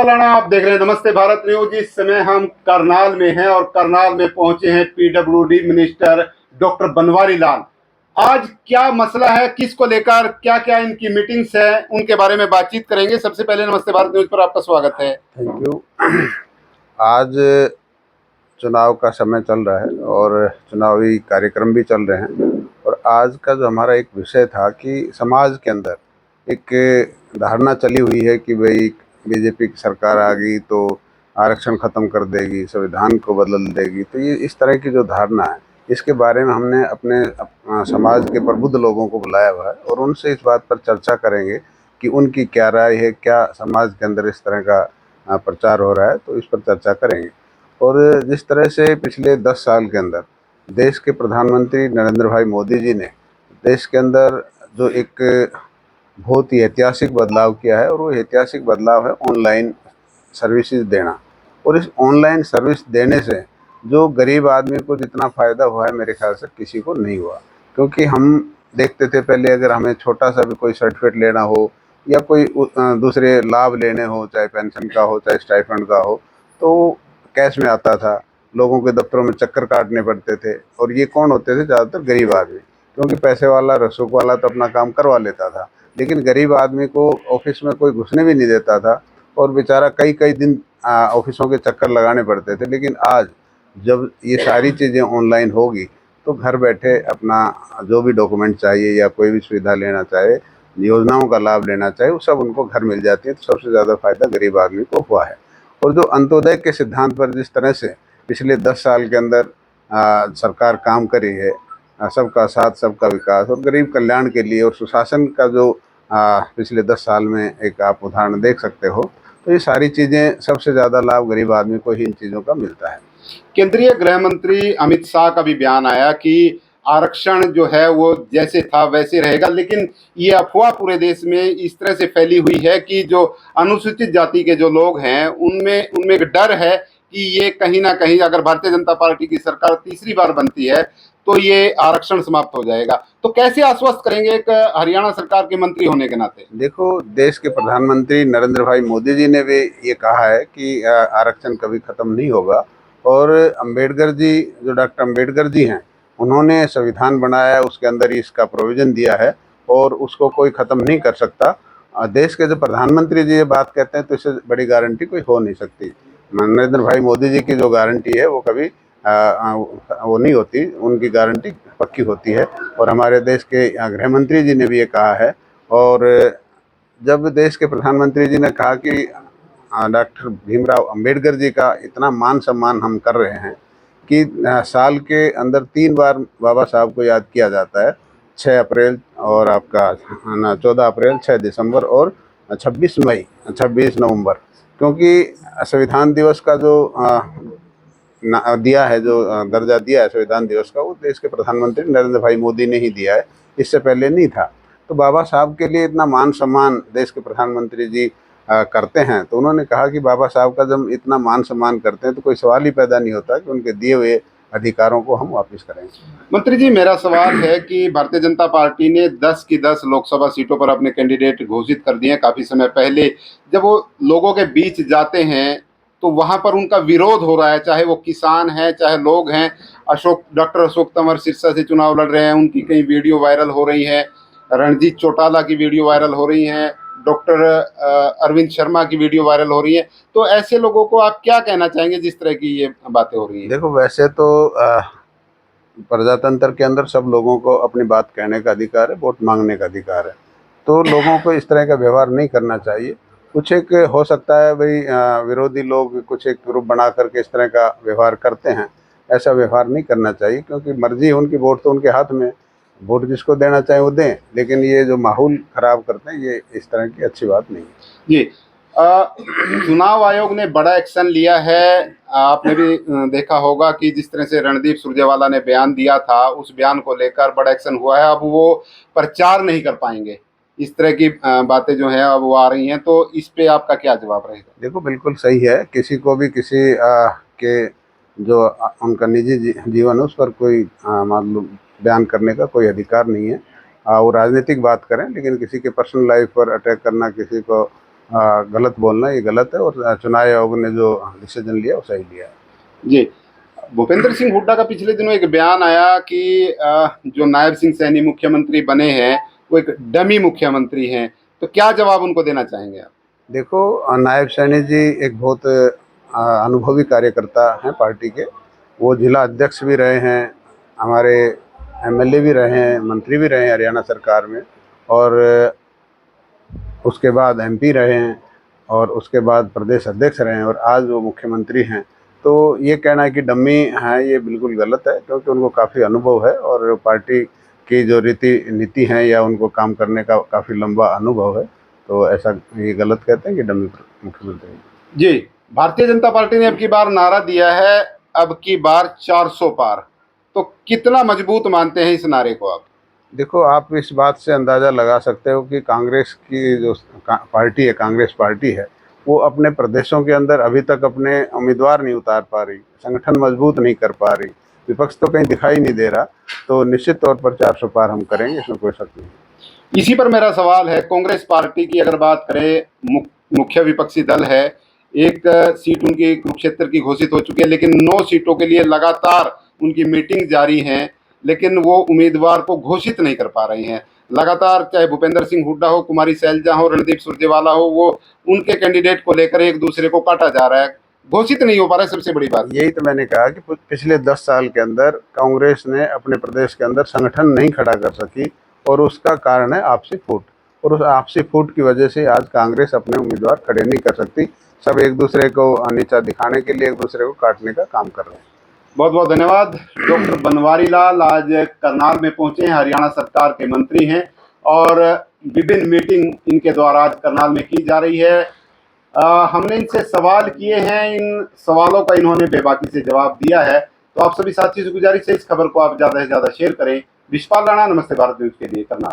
सालाना आप देख रहे हैं नमस्ते भारत न्यूज। इस समय हम करनाल में हैं और करनाल में पहुंचे हैं PWD minister doctor Banwari Lal. आज क्या मसला है, किसको लेकर क्या क्या इनकी मीटिंग्स है, उनके बारे में बातचीत करेंगे। सबसे पहले नमस्ते भारत न्यूज पर आपका स्वागत है। Thank you. आज चुनाव का समय चल रहा है और चुनावी कार्यक्रम भी चल रहे हैं और आज का जो हमारा एक विषय था कि समाज के अंदर एक धारणा चली हुई है कि भाई बीजेपी की सरकार आ गई तो आरक्षण ख़त्म कर देगी, संविधान को बदल देगी। तो ये इस तरह की जो धारणा है, इसके बारे में हमने अपने समाज के प्रबुद्ध लोगों को बुलाया हुआ है और उनसे इस बात पर चर्चा करेंगे कि उनकी क्या राय है, क्या समाज के अंदर इस तरह का प्रचार हो रहा है, तो इस पर चर्चा करेंगे। और जिस तरह से पिछले 10 साल के अंदर देश के प्रधानमंत्री नरेंद्र भाई मोदी जी ने देश के अंदर जो एक बहुत ही ऐतिहासिक बदलाव किया है और वो ऐतिहासिक बदलाव है ऑनलाइन सर्विसेज देना। और इस ऑनलाइन सर्विस देने से जो गरीब आदमी को जितना फ़ायदा हुआ है, मेरे ख्याल से किसी को नहीं हुआ। क्योंकि हम देखते थे पहले, अगर हमें छोटा सा भी कोई सर्टिफिकेट लेना हो या कोई दूसरे लाभ लेने हो, चाहे पेंशन का हो चाहे स्टाइपेंड का हो, तो कैश में आता था। लोगों के दफ्तरों में चक्कर काटने पड़ते थे और ये कौन होते थे? ज़्यादातर गरीब आदमी। क्योंकि पैसे वाला, रसूख वाला तो अपना काम करवा लेता था, लेकिन गरीब आदमी को ऑफिस में कोई घुसने भी नहीं देता था और बेचारा कई कई दिन ऑफिसों के चक्कर लगाने पड़ते थे। लेकिन आज जब ये सारी चीज़ें ऑनलाइन होगी तो घर बैठे अपना जो भी डॉक्यूमेंट चाहिए या कोई भी सुविधा लेना चाहे, योजनाओं का लाभ लेना चाहे, वो सब उनको घर मिल जाती है। तो सबसे ज़्यादा फायदा गरीब आदमी को हुआ है। और जो अंत्योदय के सिद्धांत पर जिस तरह से पिछले 10 साल के अंदर सरकार काम करी है, सबका साथ सबका विकास और गरीब कल्याण के लिए, और सुशासन का जो पिछले 10 साल में एक आप उदाहरण देख सकते हो, तो ये सारी चीज़ें सबसे ज़्यादा लाभ गरीब आदमी को ही इन चीज़ों का मिलता है। केंद्रीय गृह मंत्री अमित शाह का भी बयान आया कि आरक्षण जो है वो जैसे था वैसे रहेगा, लेकिन ये अफवाह पूरे देश में इस तरह से फैली हुई है कि जो अनुसूचित जाति के जो लोग हैं उनमें उनमें एक डर है कि ये कहीं ना कहीं अगर भारतीय जनता पार्टी की सरकार तीसरी बार बनती है तो ये आरक्षण समाप्त हो जाएगा। तो कैसे आश्वस्त करेंगे एक हरियाणा सरकार के मंत्री होने के नाते? देखो, देश के प्रधानमंत्री नरेंद्र भाई मोदी जी ने भी ये कहा है कि आरक्षण कभी ख़त्म नहीं होगा। और अंबेडकर जी, जो डॉक्टर अंबेडकर जी हैं, उन्होंने संविधान बनाया है, उसके अंदर ही इसका प्रोविज़न दिया है और उसको कोई ख़त्म नहीं कर सकता। देश के जो प्रधानमंत्री जी ये बात कहते हैं तो इससे बड़ी गारंटी कोई हो नहीं सकती। नरेंद्र भाई मोदी जी की जो गारंटी है वो कभी वो नहीं होती, उनकी गारंटी पक्की होती है। और हमारे देश के गृह मंत्री जी ने भी ये कहा है। और जब देश के प्रधानमंत्री जी ने कहा कि डॉक्टर भीमराव अंबेडकर जी का इतना मान सम्मान हम कर रहे हैं कि साल के अंदर 3 बार बाबा साहब को याद किया जाता है, 6 अप्रैल और आपका 14 अप्रैल, 6 दिसंबर और 26 मई, 26 नवंबर। क्योंकि संविधान दिवस का जो दिया है, जो दर्जा दिया है संविधान दिवस का, वो देश के प्रधानमंत्री नरेंद्र भाई मोदी ने ही दिया है, इससे पहले नहीं था। तो बाबा साहब के लिए इतना मान सम्मान देश के प्रधानमंत्री जी करते हैं, तो उन्होंने कहा कि बाबा साहब का जब इतना मान सम्मान करते हैं तो कोई सवाल ही पैदा नहीं होता कि उनके दिए हुए अधिकारों को हम वापस करें। मंत्री जी, मेरा सवाल है कि भारतीय जनता पार्टी ने 10 की 10 लोकसभा सीटों पर अपने कैंडिडेट घोषित कर दिए हैं काफी समय पहले। जब वो लोगों के बीच जाते हैं तो वहां पर उनका विरोध हो रहा है, चाहे वो किसान हैं चाहे लोग हैं। डॉक्टर अशोक तंवर सिरसा से चुनाव लड़ रहे हैं, उनकी कई वीडियो वायरल हो रही हैं। रणजीत चौटाला की वीडियो वायरल हो रही हैं, डॉक्टर अरविंद शर्मा की वीडियो वायरल हो रही है। तो ऐसे लोगों को आप क्या कहना चाहेंगे जिस तरह की ये बातें हो रही हैं? देखो, वैसे तो प्रजातंत्र के अंदर सब लोगों को अपनी बात कहने का अधिकार है, वोट मांगने का अधिकार है। तो लोगों को इस तरह का व्यवहार नहीं करना चाहिए। कुछ एक हो सकता है भाई, विरोधी लोग कुछ एक ग्रुप बना करके इस तरह का व्यवहार करते हैं, ऐसा व्यवहार नहीं करना चाहिए। क्योंकि मर्जी है उनकी, वोट तो उनके हाथ में, वोट जिसको देना चाहे वो दें। लेकिन ये जो माहौल खराब करते हैं, ये इस तरह की अच्छी बात नहीं है। जी, चुनाव आयोग ने बड़ा एक्शन लिया है। आपने भी देखा होगा कि जिस तरह से रणदीप सुरजेवाला ने बयान दिया था, उस बयान को लेकर बड़ा एक्शन हुआ है। अब वो प्रचार नहीं कर पाएंगे, इस तरह की बातें जो हैं अब वो आ रही हैं। तो इस पे आपका क्या जवाब रहेगा? देखो, बिल्कुल सही है। किसी को भी किसी के जो उनका निजी जीवन है उस पर कोई मतलब बयान करने का कोई अधिकार नहीं है। वो राजनीतिक बात करें, लेकिन किसी के पर्सनल लाइफ पर अटैक करना, किसी को गलत बोलना ये गलत है, और चुनाव आयोग ने जो डिसीजन लिया वो सही लिया है। जी, भूपेंद्र सिंह हुड्डा का पिछले दिनों एक बयान आया कि जो नायब सिंह सैनी मुख्यमंत्री बने हैं वो एक डमी मुख्यमंत्री हैं, तो क्या जवाब उनको देना चाहेंगे आप? देखो, नायब सैनी जी एक बहुत अनुभवी कार्यकर्ता हैं पार्टी के। वो जिला अध्यक्ष भी रहे हैं, हमारे एमएलए भी रहे हैं, मंत्री भी रहे हैं हरियाणा सरकार में, और उसके बाद एमपी रहे हैं, और उसके बाद प्रदेश अध्यक्ष रहे हैं, और आज वो मुख्यमंत्री हैं। तो ये कहना है कि डम्मी हैं, ये बिल्कुल गलत है, क्योंकि उनको काफ़ी अनुभव है और पार्टी की जो रीति नीति हैं या उनको काम करने का काफ़ी लंबा अनुभव है। तो ऐसा ये गलत कहते हैं कि डम्मी मुख्यमंत्री हैं। जी, भारतीय जनता पार्टी ने अब की बार नारा दिया है, अब की बार 400 पार, तो कितना मजबूत मानते हैं इस नारे को आप? देखो, आप इस बात से अंदाज़ा लगा सकते हो कि कांग्रेस की जो पार्टी है, कांग्रेस पार्टी है, वो अपने प्रदेशों के अंदर अभी तक अपने उम्मीदवार नहीं उतार पा रही, संगठन मजबूत नहीं कर पा रही, विपक्ष तो कहीं दिखाई नहीं दे रहा। तो निश्चित तौर पर 400 पार हम करेंगे, इसमें कोई शक नहीं। इसी पर मेरा सवाल है, कांग्रेस पार्टी की अगर बात करें, मुख्य विपक्षी दल है, एक सीट उनकी कुरुक्षेत्र की घोषित हो चुकी है, लेकिन 9 सीटों के लिए लगातार उनकी मीटिंग जारी है, लेकिन वो उम्मीदवार को घोषित नहीं कर पा रही हैं। लगातार चाहे भूपेंद्र सिंह हुड्डा हो, कुमारी सैलजा हो, रणदीप सुरजेवाला हो, वो उनके कैंडिडेट को लेकर एक दूसरे को काटा जा रहा है, घोषित नहीं हो पा रहा है। सबसे बड़ी बात यही तो मैंने कहा कि पिछले 10 साल के अंदर कांग्रेस ने अपने प्रदेश के अंदर संगठन नहीं खड़ा कर सकी, और उसका कारण है आपसी फूट। और उस आपसी फूट की वजह से आज कांग्रेस अपने उम्मीदवार खड़े नहीं कर सकती। सब एक दूसरे को नीचा दिखाने के लिए एक दूसरे को काटने का काम कर रहे हैं। बहुत बहुत धन्यवाद। डॉक्टर बनवारी लाल आज करनाल में पहुंचे हैं, हरियाणा सरकार के मंत्री हैं, और विभिन्न मीटिंग इनके द्वारा आज करनाल में की जा रही है। हमने इनसे सवाल किए हैं, इन सवालों का इन्होंने बेबाकी से जवाब दिया है। तो आप सभी साथियों से गुजारिश है, इस खबर को आप ज़्यादा से ज़्यादा शेयर करें। विशपाल राणा, नमस्ते भारत न्यूज़ के लिए, करनाल।